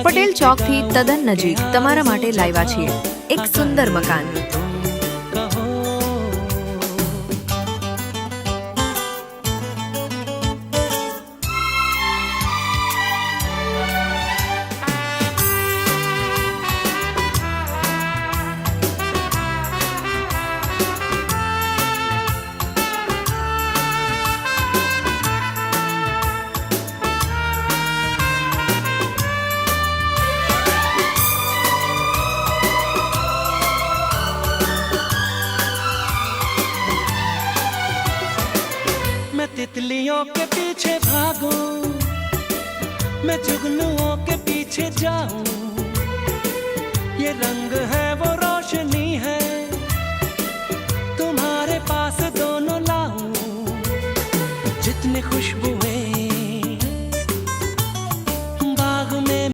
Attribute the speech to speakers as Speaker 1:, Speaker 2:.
Speaker 1: પટેલ ચોકથી તદ્દન નજીક તમારા માટે લાવ્યા છીએ એક સુંદર મકાન।
Speaker 2: मैं तितलियों के पीछे भागूं, मैं जुगनुओं